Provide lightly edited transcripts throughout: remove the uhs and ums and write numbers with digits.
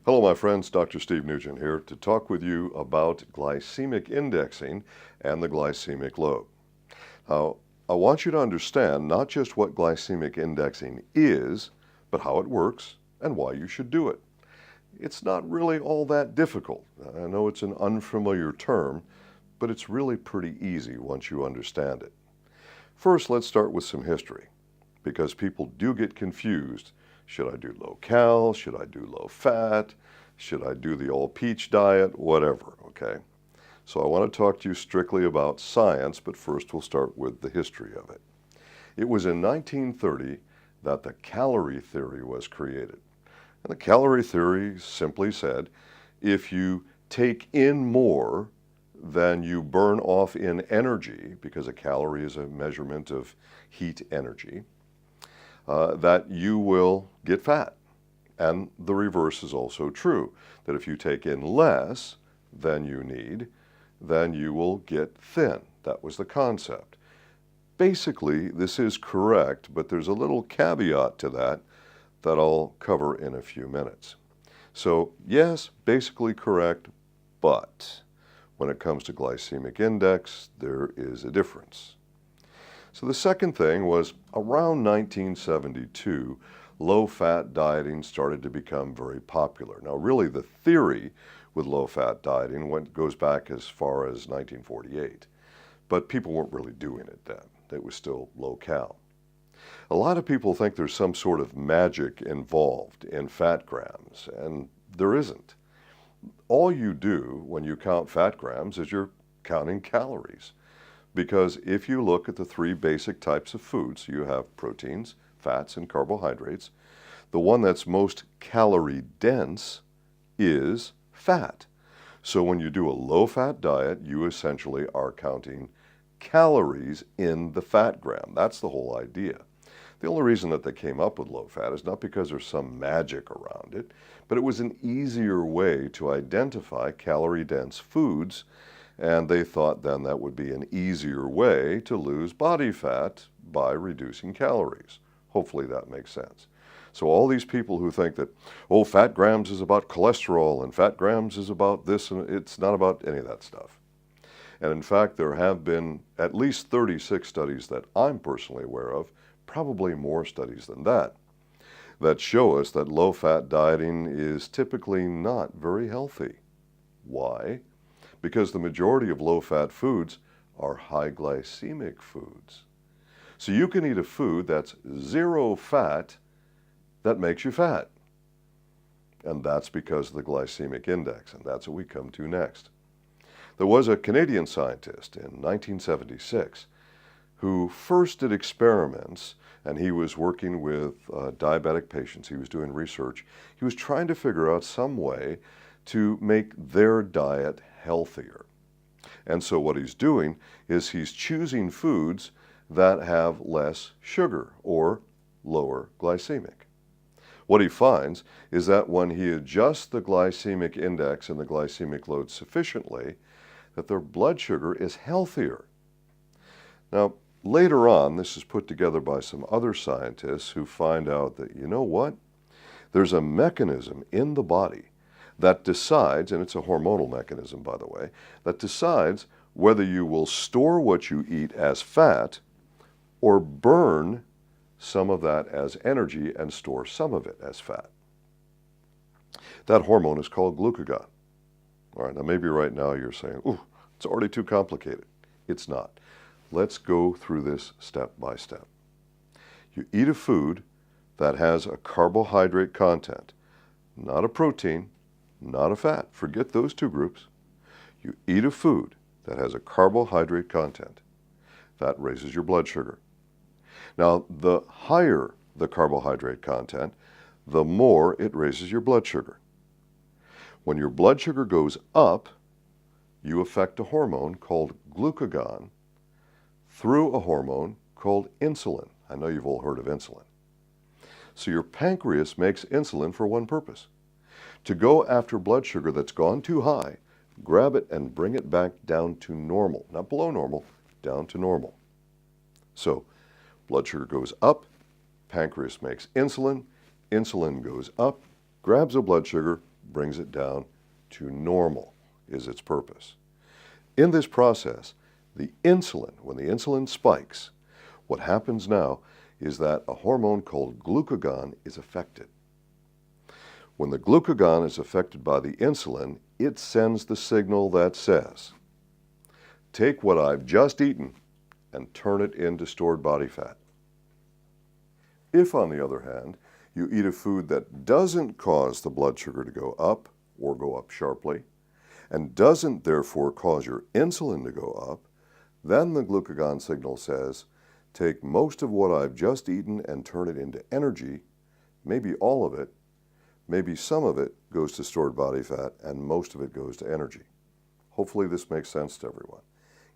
Hello, my friends. Dr. Steve Nugent here to talk with you about glycemic indexing and the glycemic load. Now, I want you to understand not just what glycemic indexing is, but how it works and why you should do it. It's not really all that difficult. I know it's an unfamiliar term, but it's really pretty easy once you understand it. First, let's start with some history, because people do get confused. Should I do low cal? Should I do low fat? Should I do the all peach diet? Whatever, okay? So I want to talk to you strictly about science, but first we'll start with the history of it. It was in 1930 that the calorie theory was created. And the calorie theory simply said, if you take in more than you burn off in energy, because a calorie is a measurement of heat energy, that you will get fat. And the reverse is also true, that if you take in less than you need, then you will get thin. That was the concept. Basically, this is correct, but there's a little caveat to that that I'll cover in a few minutes. So yes, basically correct, but when it comes to glycemic index, there is a difference. So the second thing was around 1972, low-fat dieting started to become very popular. Now really the theory with low-fat dieting goes back as far as 1948, but people weren't really doing it then. It was still low-cal. A lot of people think there's some sort of magic involved in fat grams, and there isn't. All you do when you count fat grams is you're counting calories. Because if you look at the three basic types of foods, you have proteins, fats, and carbohydrates. The one that's most calorie dense is fat. So when you do a low-fat diet, you essentially are counting calories in the fat gram. That's the whole idea. The only reason that they came up with low-fat is not because there's some magic around it, but it was an easier way to identify calorie-dense foods. And they thought then that would be an easier way to lose body fat by reducing calories. Hopefully that makes sense. So all these people who think that, oh, fat grams is about cholesterol and fat grams is about this, and it's not about any of that stuff. And in fact, there have been at least 36 studies that I'm personally aware of, probably more studies than that show us that low-fat dieting is typically not very healthy. Why? Because the majority of low-fat foods are high glycemic foods. So you can eat a food that's zero fat that makes you fat. And that's because of the glycemic index, and that's what we come to next. There was a Canadian scientist in 1976 who first did experiments, and he was working with diabetic patients. He was doing research. He was trying to figure out some way to make their diet healthier. And so what he's doing is he's choosing foods that have less sugar or lower glycemic. What he finds is that when he adjusts the glycemic index and the glycemic load sufficiently, that their blood sugar is healthier. Now, later on, this is put together by some other scientists who find out that, you know what? There's a mechanism in the body that decides, and it's a hormonal mechanism, by the way, that decides whether you will store what you eat as fat or burn some of that as energy and store some of it as fat. That hormone is called glucagon. All right, now maybe right now you're saying, ooh, it's already too complicated. It's not. Let's go through this step by step. You eat a food that has a carbohydrate content, not a protein, not a fat. Forget those two groups. You eat a food that has a carbohydrate content. That raises your blood sugar. Now, the higher the carbohydrate content, the more it raises your blood sugar. When your blood sugar goes up, you affect a hormone called glucagon through a hormone called insulin. I know you've all heard of insulin. So your pancreas makes insulin for one purpose: to go after blood sugar that's gone too high, grab it and bring it back down to normal. Not below normal, down to normal. So blood sugar goes up, pancreas makes insulin, insulin goes up, grabs the blood sugar, brings it down to normal, is its purpose. In this process, the insulin, when the insulin spikes, what happens now is that a hormone called glucagon is affected. When the glucagon is affected by the insulin, it sends the signal that says, take what I've just eaten and turn it into stored body fat. If, on the other hand, you eat a food that doesn't cause the blood sugar to go up or go up sharply, and doesn't therefore cause your insulin to go up, then the glucagon signal says, take most of what I've just eaten and turn it into energy, maybe all of it, maybe some of it goes to stored body fat, and most of it goes to energy. Hopefully this makes sense to everyone.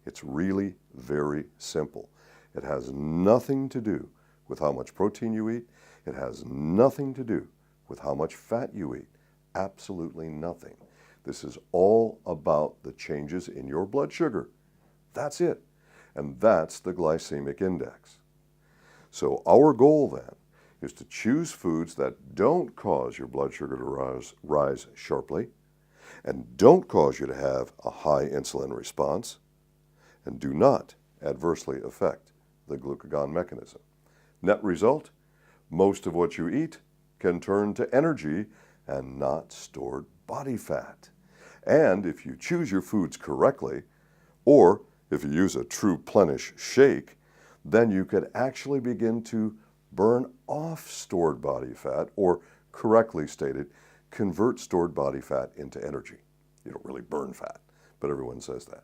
It's really very simple. It has nothing to do with how much protein you eat. It has nothing to do with how much fat you eat. Absolutely nothing. This is all about the changes in your blood sugar. That's it. And that's the glycemic index. So our goal then is to choose foods that don't cause your blood sugar to rise sharply, and don't cause you to have a high insulin response, and do not adversely affect the glucagon mechanism. Net result, most of what you eat can turn to energy and not stored body fat. And if you choose your foods correctly, or if you use a TruPlenish shake, then you could actually begin to burn off stored body fat, or correctly stated, convert stored body fat into energy. You don't really burn fat, but everyone says that.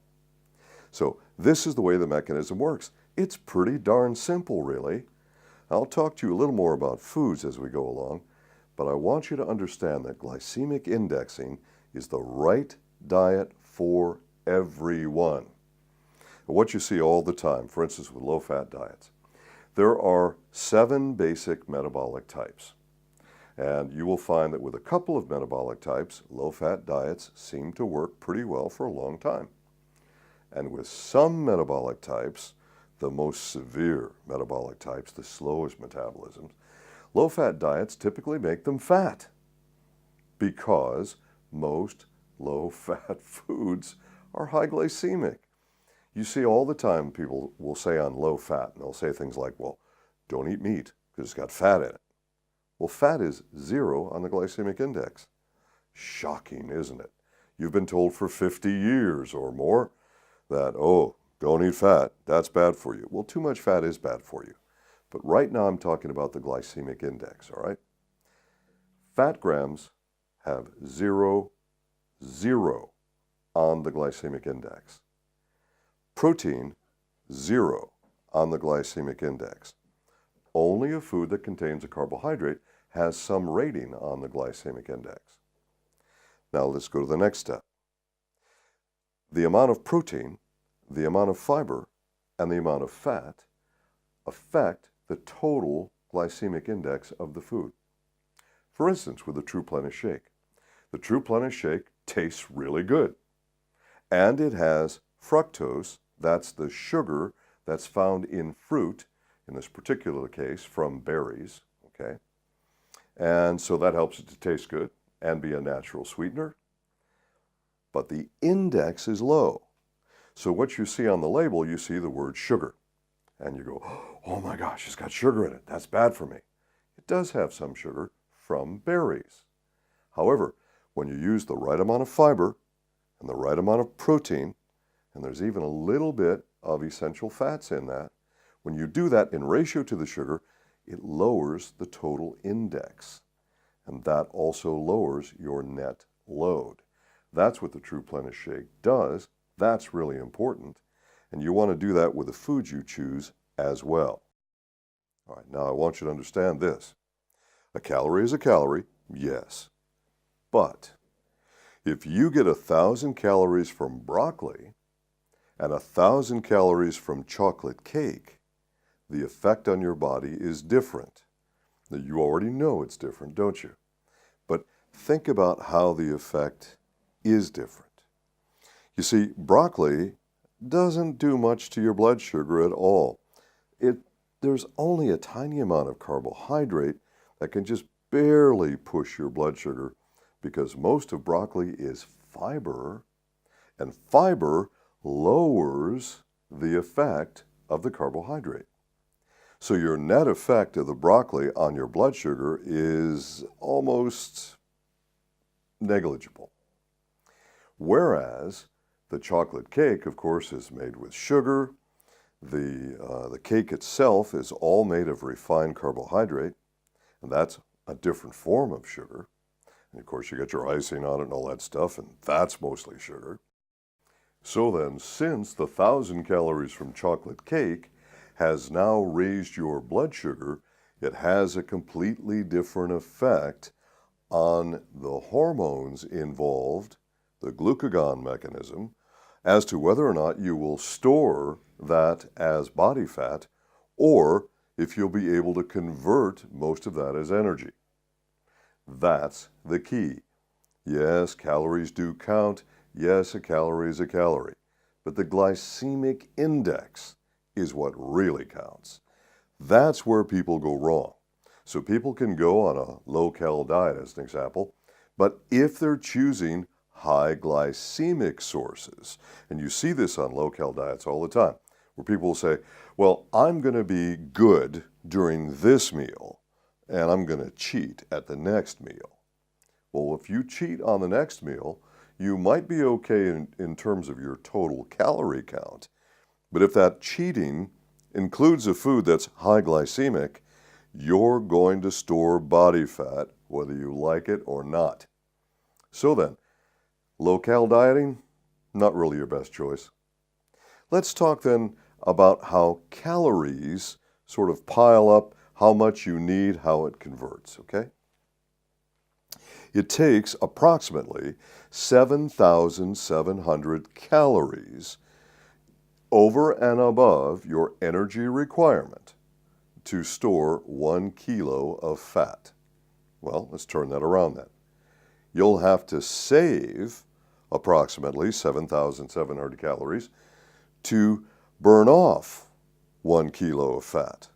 So this is the way the mechanism works. It's pretty darn simple, really. I'll talk to you a little more about foods as we go along, but I want you to understand that glycemic indexing is the right diet for everyone. And what you see all the time, for instance, with low-fat diets, there are 7 basic metabolic types. And you will find that with a couple of metabolic types, low-fat diets seem to work pretty well for a long time. And with some metabolic types, the most severe metabolic types, the slowest metabolisms, low-fat diets typically make them fat because most low-fat foods are high glycemic. You see all the time people will say on low fat, and they'll say things like, well, don't eat meat because it's got fat in it. Well, fat is 0 on the glycemic index. Shocking, isn't it? You've been told for 50 years or more that, oh, don't eat fat, that's bad for you. Well, too much fat is bad for you. But right now I'm talking about the glycemic index, all right? Fat grams have 0 on the glycemic index. Protein, 0 on the glycemic index. Only a food that contains a carbohydrate has some rating on the glycemic index. Now let's go to the next step. The amount of protein, the amount of fiber, and the amount of fat affect the total glycemic index of the food. For instance, with the TruPlenish shake. The TruPlenish shake tastes really good, and it has fructose. That's the sugar that's found in fruit, in this particular case, from berries, okay? And so that helps it to taste good and be a natural sweetener. But the index is low. So what you see on the label, you see the word sugar. And you go, oh my gosh, it's got sugar in it. That's bad for me. It does have some sugar from berries. However, when you use the right amount of fiber and the right amount of protein, and there's even a little bit of essential fats in that, when you do that in ratio to the sugar, it lowers the total index. And that also lowers your net load. That's what the TruPlenish shake does. That's really important. And you want to do that with the foods you choose as well. All right, now I want you to understand this. A calorie is a calorie, yes. But if you get 1,000 calories from broccoli and 1,000 calories from chocolate cake, the effect on your body is different. Now, you already know it's different, don't you? But think about how the effect is different. You see, broccoli doesn't do much to your blood sugar at all. There's only a tiny amount of carbohydrate that can just barely push your blood sugar because most of broccoli is fiber, and fiber lowers the effect of the carbohydrate. So your net effect of the broccoli on your blood sugar is almost negligible. Whereas the chocolate cake, of course, is made with sugar. The cake itself is all made of refined carbohydrate, and that's a different form of sugar. And of course, you get your icing on it and all that stuff, and that's mostly sugar. So then, since the 1,000 calories from chocolate cake has now raised your blood sugar, it has a completely different effect on the hormones involved, the glucagon mechanism, as to whether or not you will store that as body fat, or if you'll be able to convert most of that as energy. That's the key. Yes, calories do count. Yes, a calorie is a calorie. But the glycemic index is what really counts. That's where people go wrong. So people can go on a low-cal diet, as an example, but if they're choosing high glycemic sources, and you see this on low-cal diets all the time, where people will say, well, I'm going to be good during this meal, and I'm going to cheat at the next meal. Well, if you cheat on the next meal, you might be okay in terms of your total calorie count, but if that cheating includes a food that's high glycemic, you're going to store body fat, whether you like it or not. So then, low-cal dieting, not really your best choice. Let's talk then about how calories sort of pile up, how much you need, how it converts, okay? It takes approximately 7,700 calories over and above your energy requirement to store 1 kilo of fat. Well, let's turn that around then. You'll have to save approximately 7,700 calories to burn off 1 kilo of fat.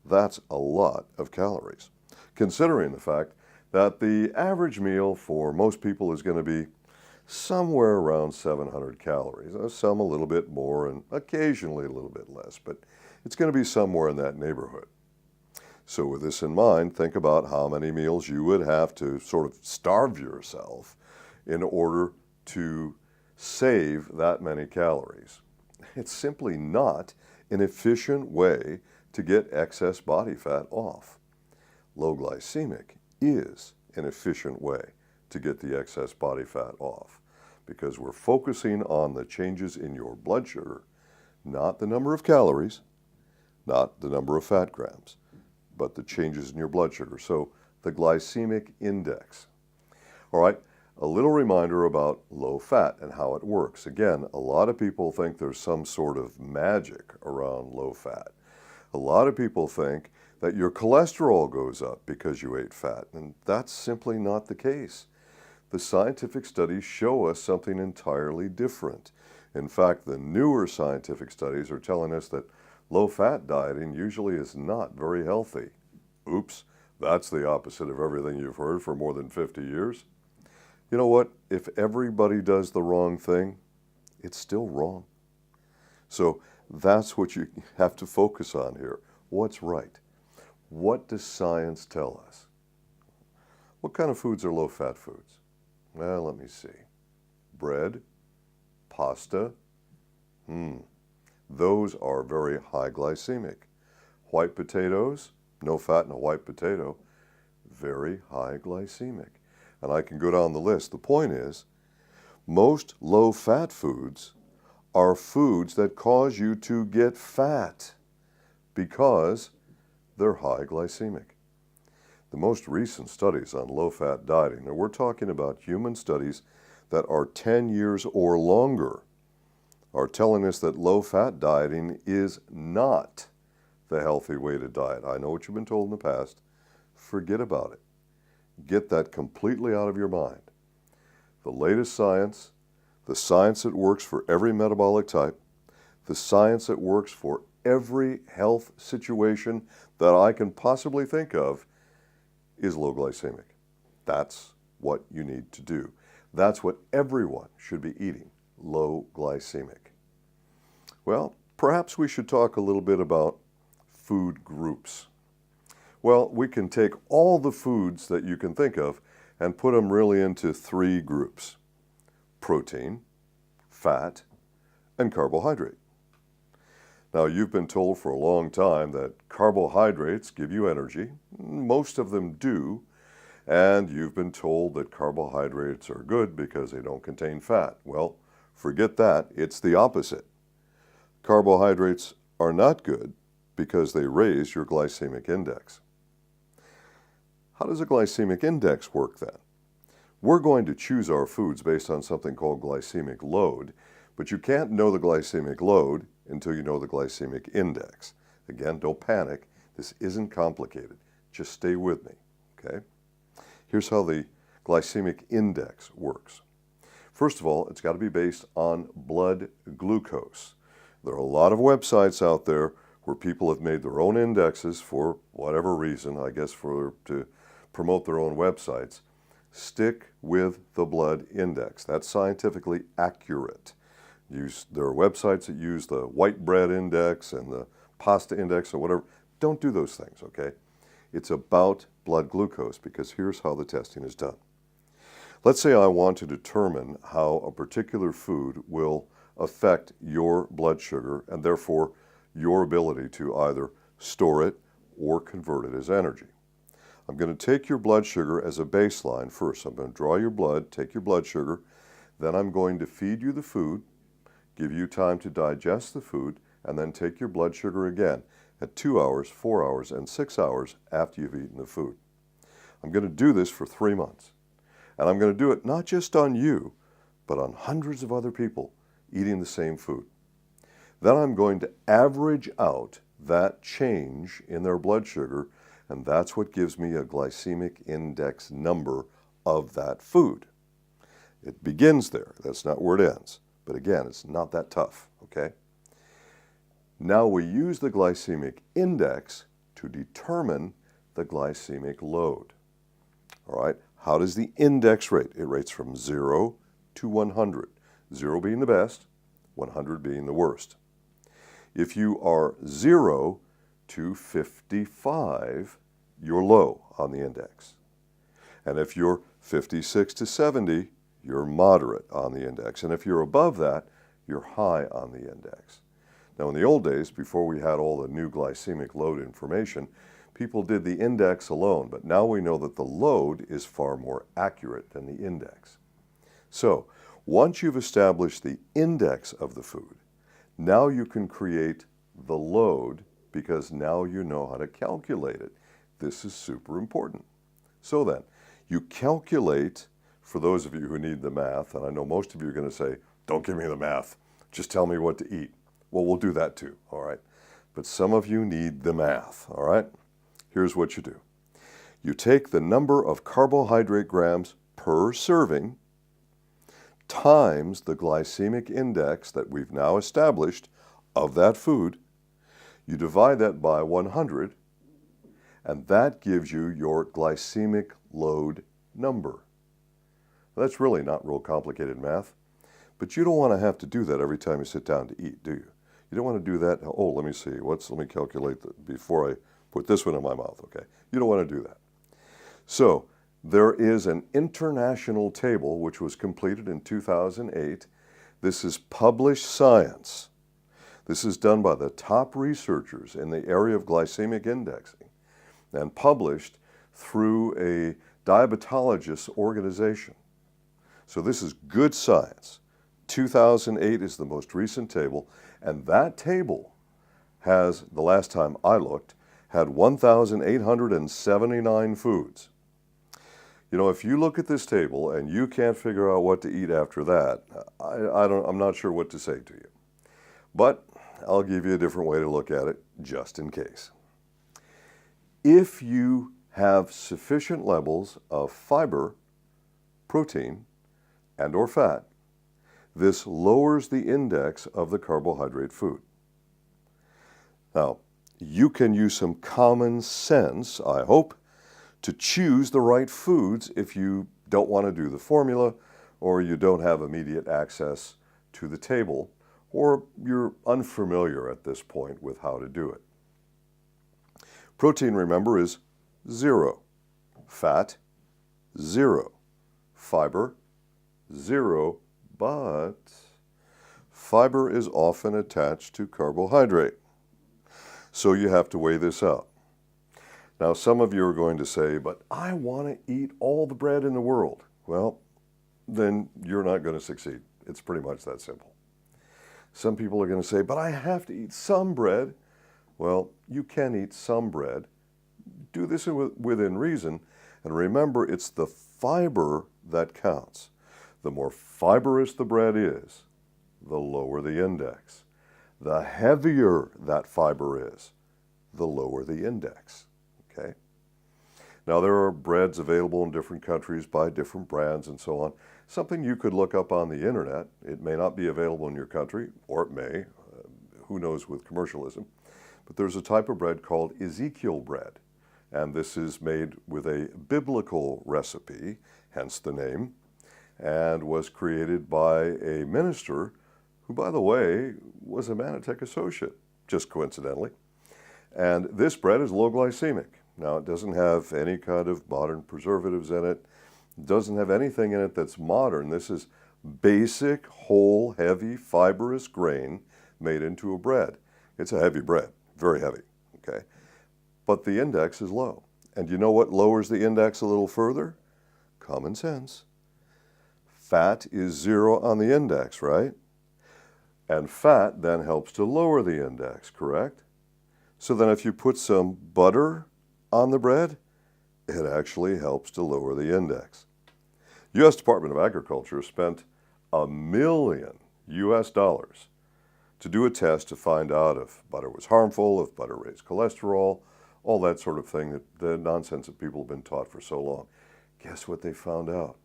That's a lot of calories, considering the fact that the average meal for most people is going to be somewhere around 700 calories. Some a little bit more and occasionally a little bit less, but it's going to be somewhere in that neighborhood. So with this in mind, think about how many meals you would have to sort of starve yourself in order to save that many calories. It's simply not an efficient way to get excess body fat off. Low glycemic is an efficient way to get the excess body fat off, because we're focusing on the changes in your blood sugar, not the number of calories, not the number of fat grams, but the changes in your blood sugar. So the glycemic index. All right, a little reminder about low fat and how it works. Again, a lot of people think there's some sort of magic around low fat. A lot of people think that your cholesterol goes up because you ate fat, and that's simply not the case. The scientific studies show us something entirely different. In fact, the newer scientific studies are telling us that low-fat dieting usually is not very healthy. Oops, that's the opposite of everything you've heard for more than 50 years. You know what? If everybody does the wrong thing, it's still wrong. So that's what you have to focus on here. What's right? What does science tell us? What kind of foods are low-fat foods? Well, let me see. Bread, pasta, those are very high glycemic. White potatoes, no fat in a white potato, very high glycemic. And I can go down the list. The point is, most low-fat foods are foods that cause you to get fat because they're high glycemic. The most recent studies on low-fat dieting, and we're talking about human studies that are 10 years or longer, are telling us that low-fat dieting is not the healthy way to diet. I know what you've been told in the past. Forget about it. Get that completely out of your mind. The latest science, the science that works for every metabolic type, the science that works for every health situation that I can possibly think of, is low glycemic. That's what you need to do. That's what everyone should be eating, low glycemic. Well, perhaps we should talk a little bit about food groups. Well, we can take all the foods that you can think of and put them really into three groups: protein, fat, and carbohydrate. Now, you've been told for a long time that carbohydrates give you energy. Most of them do. And you've been told that carbohydrates are good because they don't contain fat. Well, forget that. It's the opposite. Carbohydrates are not good because they raise your glycemic index. How does a glycemic index work then? We're going to choose our foods based on something called glycemic load, but you can't know the glycemic load until you know the glycemic index. Again, don't panic. This isn't complicated. Just stay with me, okay? Here's how the glycemic index works. First of all, it's got to be based on blood glucose. There are a lot of websites out there where people have made their own indexes for whatever reason, I guess to promote their own websites. Stick with the blood index. That's scientifically accurate. There are websites that use the white bread index and the pasta index or whatever. Don't do those things, okay? It's about blood glucose, because here's how the testing is done. Let's say I want to determine how a particular food will affect your blood sugar and therefore your ability to either store it or convert it as energy. I'm going to take your blood sugar as a baseline first. I'm going to draw your blood, take your blood sugar, then I'm going to feed you the food, give you time to digest the food, and then take your blood sugar again at 2 hours, 4 hours, and 6 hours after you've eaten the food. I'm going to do this for 3 months. And I'm going to do it not just on you, but on hundreds of other people eating the same food. Then I'm going to average out that change in their blood sugar, and that's what gives me a glycemic index number of that food. It begins there. That's not where it ends. But again, it's not that tough, okay? Now we use the glycemic index to determine the glycemic load. All right, how does the index rate? It rates from 0 to 100. 0 being the best, 100 being the worst. If you are 0 to 55, you're low on the index. And if you're 56 to 70, you're moderate on the index. And if you're above that, you're high on the index. Now, in the old days, before we had all the new glycemic load information, people did the index alone, but now we know that the load is far more accurate than the index. So, once you've established the index of the food, now you can create the load, because now you know how to calculate it. This is super important. So then, you calculate, for those of you who need the math, and I know most of you are going to say, don't give me the math, just tell me what to eat. Well, we'll do that too, all right? But some of you need the math, all right? Here's what you do. You take the number of carbohydrate grams per serving times the glycemic index that we've now established of that food. You divide that by 100, and that gives you your glycemic load number. That's really not real complicated math, but you don't want to have to do that every time you sit down to eat, do you? You don't want to do that. Oh, let me see. Let me calculate that before I put this one in my mouth, okay? You don't want to do that. So there is an international table which was completed in 2008. This is published science. This is done by the top researchers in the area of glycemic indexing and published through a diabetologist organization. So this is good science. 2008 is the most recent table, and that table has, the last time I looked, had 1,879 foods. You know, if you look at this table and you can't figure out what to eat after that, I'm not sure what to say to you. But I'll give you a different way to look at it, just in case. If you have sufficient levels of fiber, protein, and or fat, this lowers the index of the carbohydrate food. Now, you can use some common sense, I hope, to choose the right foods if you don't want to do the formula, or you don't have immediate access to the table, or you're unfamiliar at this point with how to do it. Protein, remember, is 0. Fat, 0. Fiber, 0. But fiber is often attached to carbohydrate. So you have to weigh this out. Now, some of you are going to say, but I want to eat all the bread in the world. Well, then you're not going to succeed. It's pretty much that simple. Some people are going to say, but I have to eat some bread. Well, you can eat some bread. Do this within reason. And remember, it's the fiber that counts. The more fibrous the bread is, the lower the index. The heavier that fiber is, the lower the index. Okay? Now, there are breads available in different countries by different brands and so on. Something you could look up on the internet. It may not be available in your country, or it may. Who knows with commercialism. But there's a type of bread called Ezekiel bread. And this is made with a biblical recipe, hence the name, and was created by a minister who, by the way, was a Manatech associate, just coincidentally. And this bread is low glycemic. Now, it doesn't have any kind of modern preservatives in it. It doesn't have anything in it that's modern. This is basic, whole, heavy, fibrous grain made into a bread. It's a heavy bread, very heavy, okay? But the index is low. And you know what lowers the index a little further? Common sense. Fat is 0 on the index, right? And fat then helps to lower the index, correct? So then if you put some butter on the bread, it actually helps to lower the index. U.S. Department of Agriculture spent $1 million to do a test to find out if butter was harmful, if butter raised cholesterol, all that sort of thing, the nonsense that people have been taught for so long. Guess what they found out?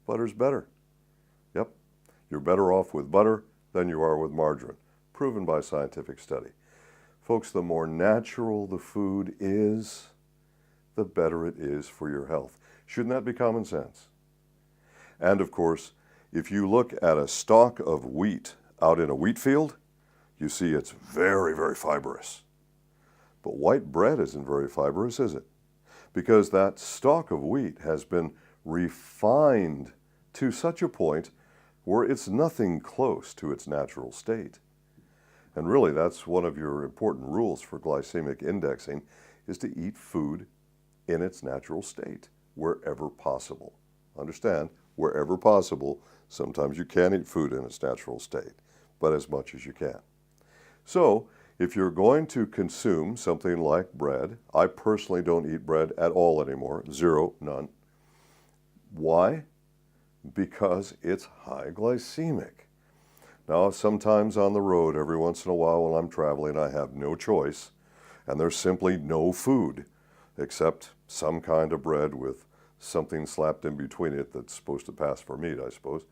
Butter's better. Yep, you're better off with butter than you are with margarine, proven by scientific study. Folks, the more natural the food is, the better it is for your health. Shouldn't that be common sense? And of course, if you look at a stalk of wheat out in a wheat field, you see it's very, very fibrous. But white bread isn't very fibrous, is it? Because that stalk of wheat has been refined to such a point where it's nothing close to its natural state. And really, that's one of your important rules for glycemic indexing, is to eat food in its natural state, wherever possible. Understand, wherever possible, sometimes you can eat food in its natural state, but as much as you can. So, if you're going to consume something like bread, I personally don't eat bread at all anymore, 0, none. Why? Because it's high glycemic. Now, sometimes on the road, every once in a while when I'm traveling, I have no choice, and there's simply no food except some kind of bread with something slapped in between it that's supposed to pass for meat, I suppose.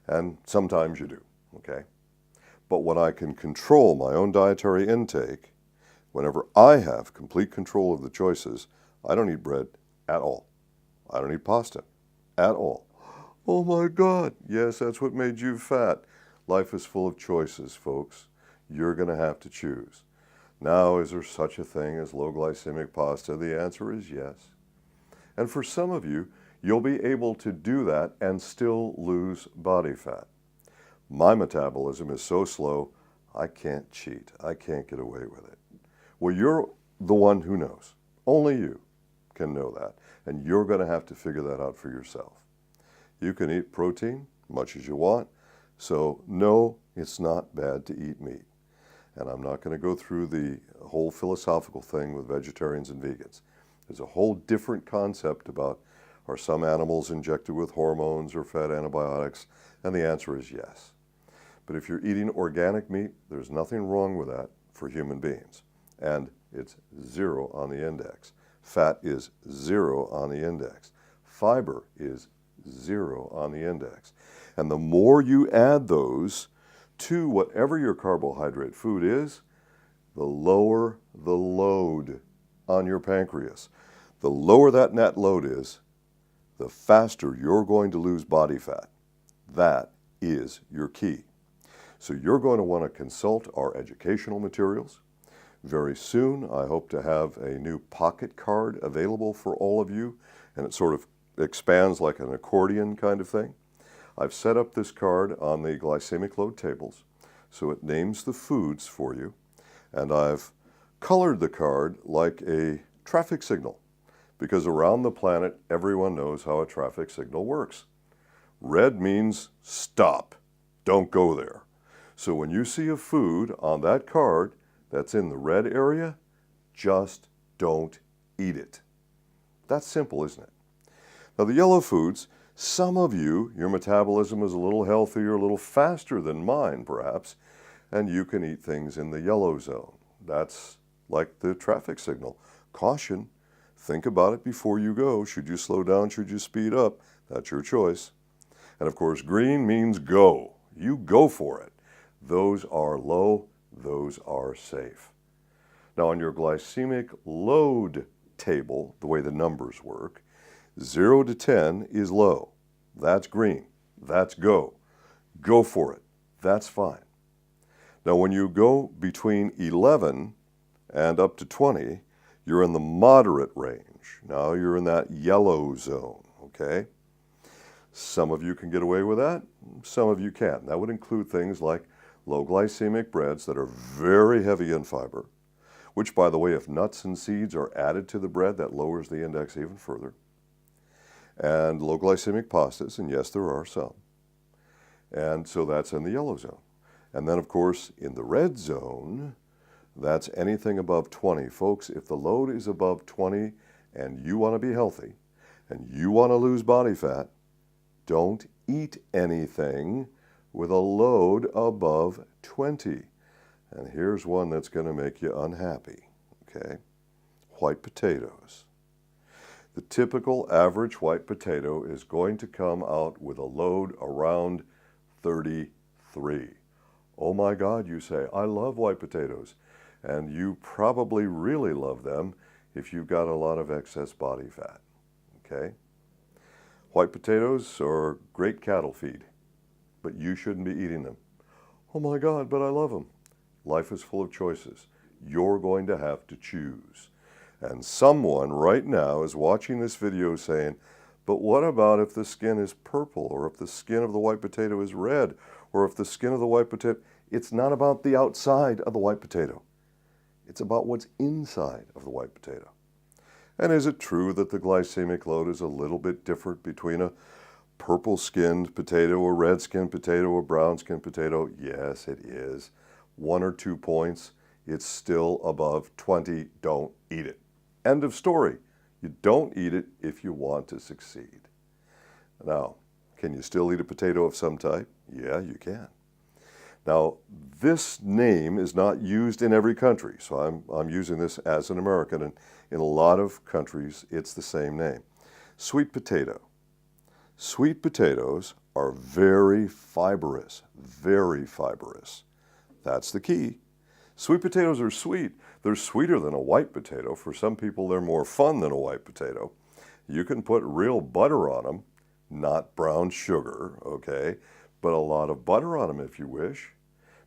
And sometimes you do, okay? But when I can control my own dietary intake, whenever I have complete control of the choices, I don't eat bread at all. I don't eat pasta at all. Oh my God, yes, that's what made you fat. Life is full of choices, folks. You're going to have to choose. Now, is there such a thing as low glycemic pasta? The answer is yes. And for some of you, you'll be able to do that and still lose body fat. My metabolism is so slow, I can't cheat. I can't get away with it. Well, you're the one who knows. Only you can know that. And you're going to have to figure that out for yourself. You can eat protein, much as you want. So, no, it's not bad to eat meat. And I'm not going to go through the whole philosophical thing with vegetarians and vegans. There's a whole different concept about, are some animals injected with hormones or fed antibiotics? And the answer is yes. But if you're eating organic meat, there's nothing wrong with that for human beings. And it's 0 on the index. Fat is 0 on the index. Fiber is 0 on the index. And the more you add those to whatever your carbohydrate food is, the lower the load on your pancreas. The lower that net load is, the faster you're going to lose body fat. That is your key. So you're going to want to consult our educational materials. Very soon, I hope to have a new pocket card available for all of you, and it sort of expands like an accordion kind of thing. I've set up this card on the glycemic load tables, so it names the foods for you, and I've colored the card like a traffic signal, because around the planet, everyone knows how a traffic signal works. Red means stop, don't go there. So when you see a food on that card that's in the red area, just don't eat it. That's simple, isn't it? Now the yellow foods, some of you, your metabolism is a little healthier, a little faster than mine perhaps, and you can eat things in the yellow zone. That's like the traffic signal. Caution, think about it before you go. Should you slow down, should you speed up? That's your choice. And of course, green means go. You go for it. Those are low, those are safe. Now on your glycemic load table, the way the numbers work, 0 to 10 is low. That's green. That's go. Go for it. That's fine. Now when you go between 11 and up to 20, you're in the moderate range. Now you're in that yellow zone, okay? Some of you can get away with that, some of you can't. That would include things like low glycemic breads that are very heavy in fiber, which, by the way, if nuts and seeds are added to the bread, that lowers the index even further. And low glycemic pastas, and yes, there are some. And so that's in the yellow zone. And then, of course, in the red zone, that's anything above 20. Folks, if the load is above 20 and you want to be healthy and you want to lose body fat, don't eat anything with a load above 20. And here's one that's going to make you unhappy, okay? White potatoes. The typical average white potato is going to come out with a load around 33. Oh my God, you say, I love white potatoes. And you probably really love them if you've got a lot of excess body fat, okay? White potatoes are great cattle feed, but you shouldn't be eating them. Oh my God, but I love them. Life is full of choices. You're going to have to choose. And someone right now is watching this video saying, but what about if the skin is purple, or if the skin of the white potato is red, or if the skin of the white potato... It's not about the outside of the white potato. It's about what's inside of the white potato. And is it true that the glycemic load is a little bit different between a purple-skinned potato, a red-skinned potato, a brown-skinned potato? Yes, it is. 1 or 2 points, it's still above 20. Don't eat it. End of story. You don't eat it if you want to succeed. Now, can you still eat a potato of some type? Yeah, you can. Now, this name is not used in every country, so I'm using this as an American, and in a lot of countries, it's the same name. Sweet potato. Sweet potatoes are very fibrous, very fibrous. That's the key. Sweet potatoes are sweet. They're sweeter than a white potato. For some people, they're more fun than a white potato. You can put real butter on them, not brown sugar, okay, but a lot of butter on them if you wish.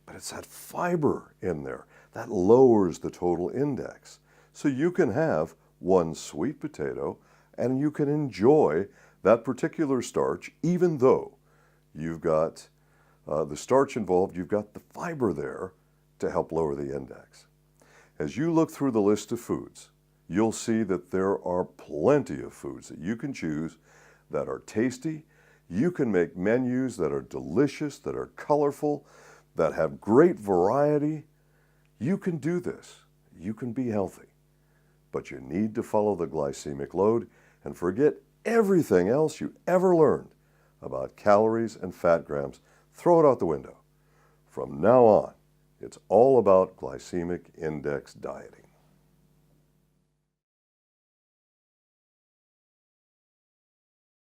But it's that fiber in there that lowers the total index. So you can have one sweet potato and you can enjoy that particular starch, even though you've got the starch involved, you've got the fiber there to help lower the index. As you look through the list of foods, you'll see that there are plenty of foods that you can choose that are tasty. You can make menus that are delicious, that are colorful, that have great variety. You can do this. You can be healthy. But you need to follow the glycemic load and forget everything else you ever learned about calories and fat grams. Throw it out the window. From now on, it's all about glycemic index dieting.